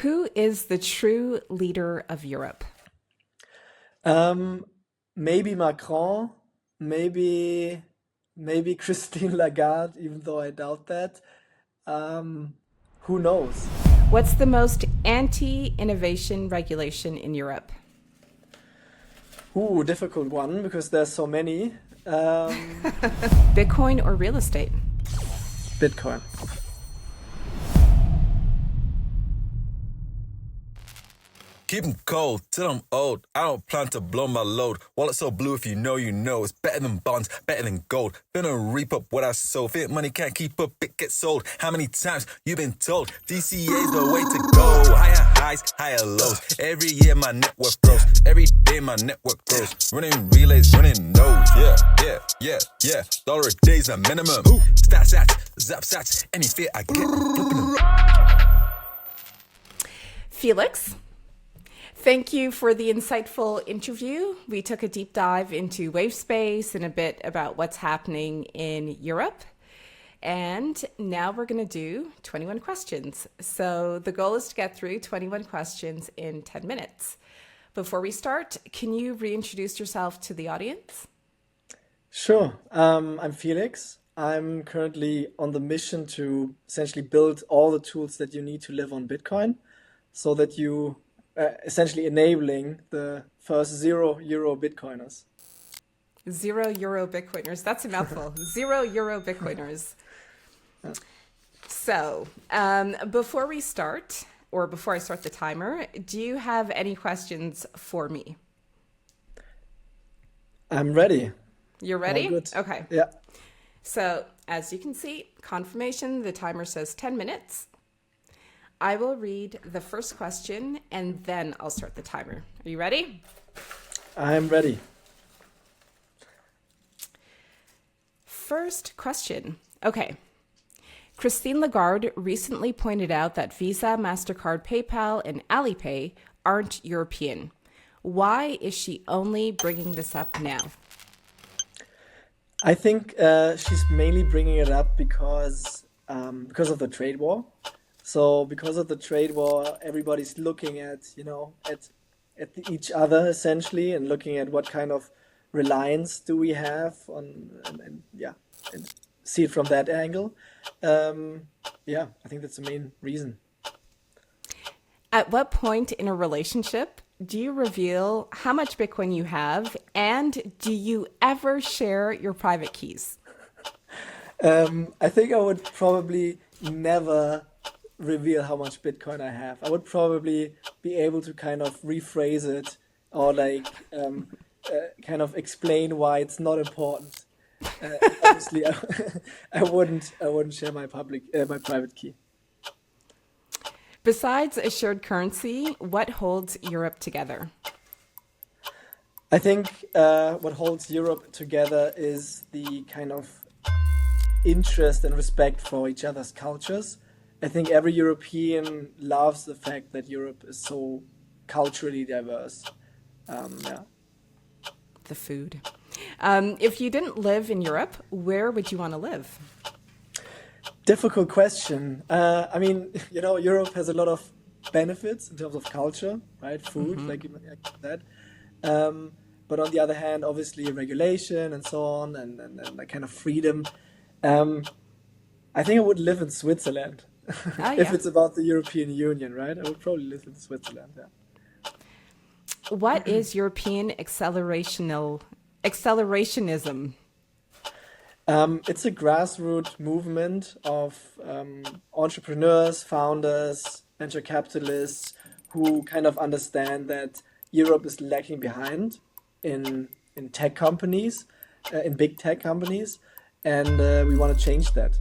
Who is the true leader of Europe? Um, Maybe Macron, maybe maybe Christine Lagarde, even though I doubt that. Um, who knows? What's the most anti innovation regulation in Europe? Ooh, difficult one because there's so many. Um, Bitcoin or real estate? Bitcoin. Keep 'em cold till I'm old. I don't plan to blow my load. Wallet so blue, if you know, you know. It's better than bonds, better than gold. Finna reap up what I sow. Fit money can't keep up, it gets sold. How many times you been told? DCA's the way to go. Higher highs, higher lows. Every year my network grows. Every day my network grows. Running relays, running nodes. Yeah. Dollar a day's a minimum. Stats, zap sats. Any fear I get, flipping them. Felix, thank you for the insightful interview. We took a deep dive into Wave.Space and a bit about what's happening in Europe. And now we're going to do 21 questions. So the goal is to get through 21 questions in 10 minutes. Before we start, can you reintroduce yourself to the audience? Sure. I'm Felix. I'm currently on the mission to essentially build all the tools that you need to live on Bitcoin so that you essentially enabling the first €0 Bitcoiners. €0 Bitcoiners. That's a mouthful. €0 Bitcoiners. So, before we start, or before I start the timer, do you have any questions for me? I'm ready. You're All ready? good. Okay. Yeah. So, as you can see, confirmation, the timer says 10 minutes. I will read the first question and then I'll start the timer. Are you ready? I'm ready. First question. Okay. Christine Lagarde recently pointed out that Visa, MasterCard, PayPal, and Alipay aren't European. Why is she only bringing this up now? I think she's mainly bringing it up because of the trade war. So because of the trade war, everybody's looking at each other essentially and looking at what kind of reliance do we have on and see it from that angle. I think that's the main reason. At what point in a relationship do you reveal how much Bitcoin you have, and do you ever share your private keys? I think I would probably never reveal how much Bitcoin I have. I would probably be able to kind of rephrase it or kind of explain why it's not important. Obviously, I wouldn't share my private key. Besides a shared currency, what holds Europe together? I think what holds Europe together is the kind of interest and respect for each other's cultures. I think every European loves the fact that Europe is so culturally diverse. Yeah. The food. If you didn't live in Europe, where would you want to live? Difficult question. I mean, Europe has a lot of benefits in terms of culture, right? Food, like that. But on the other hand, obviously regulation and so on, and that kind of freedom. I think I would live in Switzerland Oh, if yeah. it's about the European Union, right? I would probably live in Switzerland. Yeah. What is European accelerationism? It's a grassroots movement of entrepreneurs, founders, venture capitalists who kind of understand that Europe is lagging behind in tech companies, in big tech companies, and we want to change that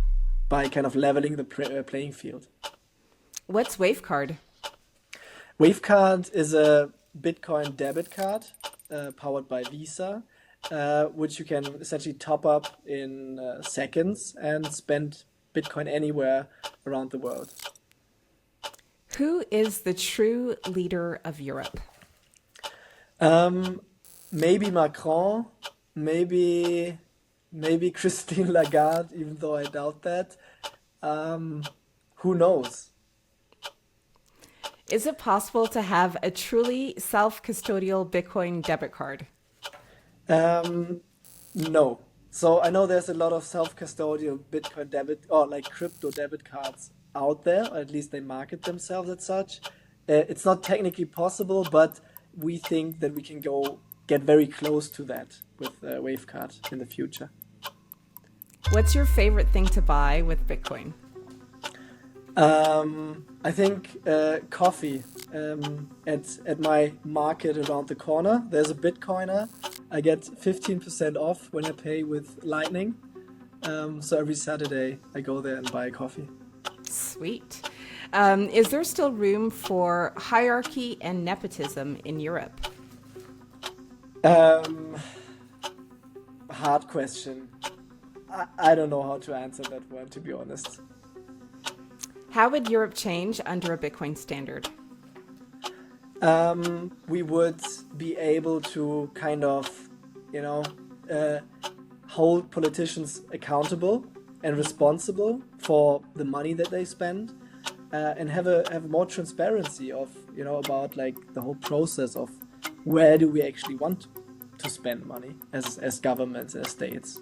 by kind of leveling the playing field. What's Wavecard? Wavecard is a Bitcoin debit card powered by Visa, which you can essentially top up in seconds and spend Bitcoin anywhere around the world. Who is the true leader of Europe? Maybe Macron, maybe Christine Lagarde, even though I doubt that. Who knows? Is it possible to have a truly self-custodial Bitcoin debit card? No. So I know there's a lot of self-custodial Bitcoin debit or like crypto debit cards out there, or at least they market themselves as such. It's not technically possible, but we think that we can get very close to that with Wavecard in the future. What's your favorite thing to buy with Bitcoin? I think coffee. At my market around the corner, there's a Bitcoiner. I get 15% off when I pay with Lightning. So every Saturday I go there and buy a coffee. Sweet. Is there still room for hierarchy and nepotism in Europe? Hard question. I don't know how to answer that one, to be honest. How would Europe change under a Bitcoin standard? We would be able to kind of, hold politicians accountable and responsible for the money that they spend, and have more transparency of, about like the whole process of where do we actually want to spend money as governments, as states.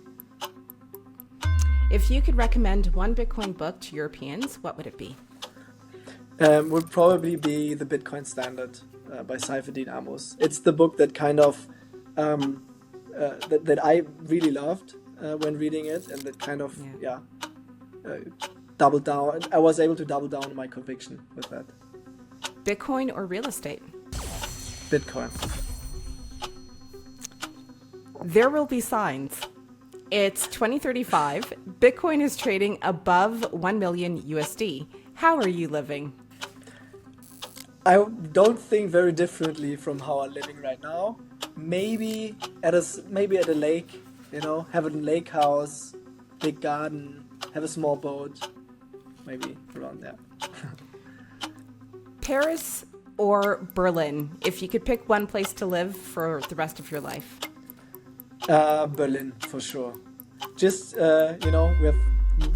If you could recommend one Bitcoin book to Europeans, what would it be? Would probably be The Bitcoin Standard by Saifedean Ammous. It's the book that kind of that I really loved when reading it, and that kind of doubled down. I was able to double down on my conviction with that. Bitcoin or real estate? Bitcoin. There will be signs. It's 2035. Bitcoin is trading above 1 million USD. How are you living? I don't think very differently from how I'm living right now. Maybe at a lake, have a lake house, big garden, have a small boat, maybe around there. Paris or Berlin, if you could pick one place to live for the rest of your life? Berlin, for sure. Just, we have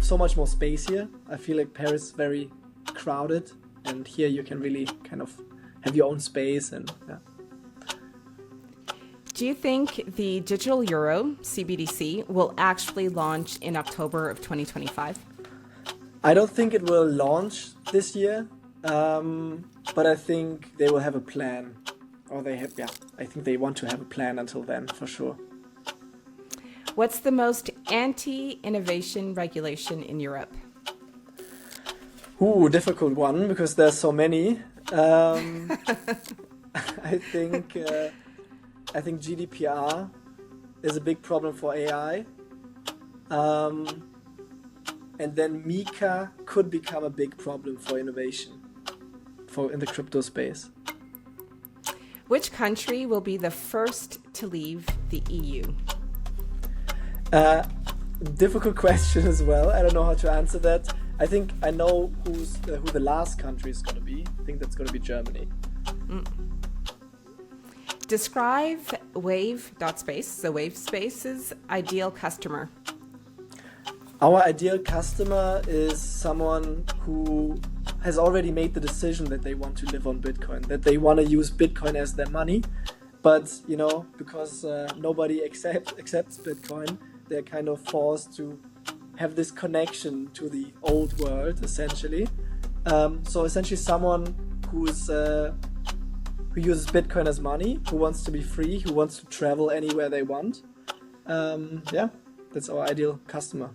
so much more space here. I feel like Paris is very crowded, and here you can really kind of have your own space. And Do you think the digital euro, CBDC, will actually launch in October of 2025? I don't think it will launch this year, but I think they will have a plan. Or I think they want to have a plan until then, for sure. What's the most anti-innovation regulation in Europe? Ooh, difficult one, because there's so many. I think GDPR is a big problem for AI. And then MiCA could become a big problem for innovation in the crypto space. Which country will be the first to leave the EU? Difficult question as well. I don't know how to answer that. I think I know who the last country is going to be. I think that's going to be Germany. Describe Wave.Space, so Wave.Space's ideal customer. Our ideal customer is someone who has already made the decision that they want to live on Bitcoin, that they want to use Bitcoin as their money. But, because nobody accepts Bitcoin, they're kind of forced to have this connection to the old world, essentially. So essentially someone who uses Bitcoin as money, who wants to be free, who wants to travel anywhere they want. That's our ideal customer.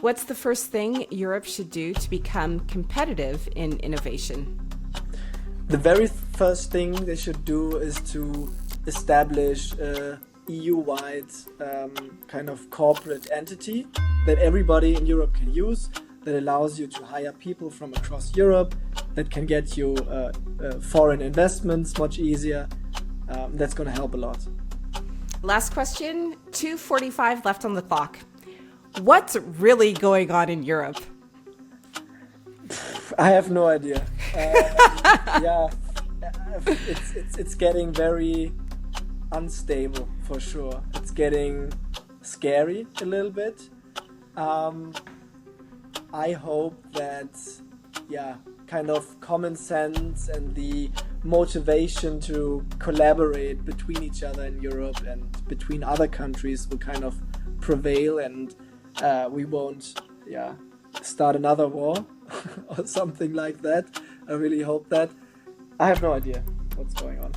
What's the first thing Europe should do to become competitive in innovation? The very first thing they should do is to establish a EU-wide kind of corporate entity that everybody in Europe can use, that allows you to hire people from across Europe, that can get you foreign investments much easier. That's going to help a lot. Last question, 2:45 left on the clock. What's really going on in Europe? I have no idea. It's getting very unstable for sure. It's getting scary a little bit. I hope that kind of common sense and the motivation to collaborate between each other in Europe and between other countries will kind of prevail, and we won't start another war or something like that. I really hope that. I have no idea what's going on.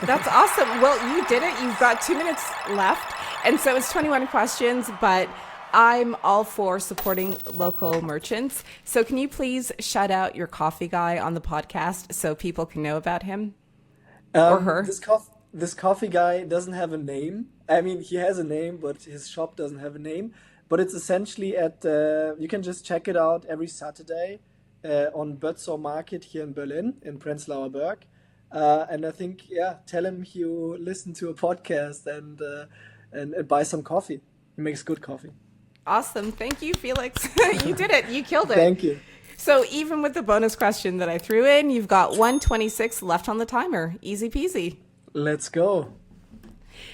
That's awesome. Well, you did it. You've got 2 minutes left. And so it's 21 questions, but I'm all for supporting local merchants. So can you please shout out your coffee guy on the podcast so people can know about him or her? This coffee guy doesn't have a name. I mean, he has a name, but his shop doesn't have a name. But it's essentially you can just check it out every Saturday on Bötzow Market here in Berlin, in Prenzlauer Berg. And I think, tell him you listen to a podcast and buy some coffee. He makes good coffee. Awesome. Thank you, Felix. You did it. You killed it. Thank you. So even with the bonus question that I threw in, you've got 1:26 left on the timer. Easy peasy. Let's go.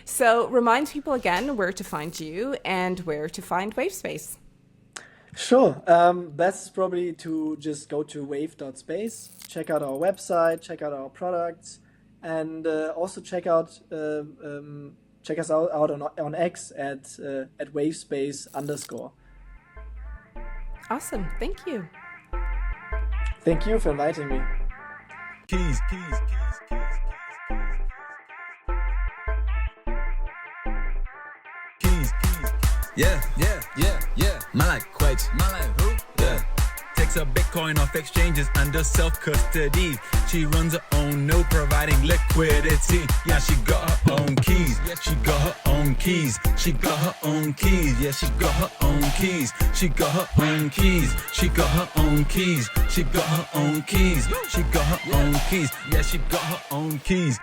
So remind people again where to find you and where to find Wave.Space. Sure. Best is probably to just go to Wave.Space, check out our website, check out our products, and also check us out on X at Wave.Space _. Awesome. Thank you. Thank you for inviting me. Keys. Yeah. Man like Quakes. Man like who? Yeah. Takes her Bitcoin off exchanges under self-custody. She runs her own node, providing liquidity. Yeah, she got her own keys. She got her own keys. She got her own keys. Yeah, she got her own keys. She got her own keys. She got her own keys. She got her own keys. She got her own keys. Yeah, she got her own keys.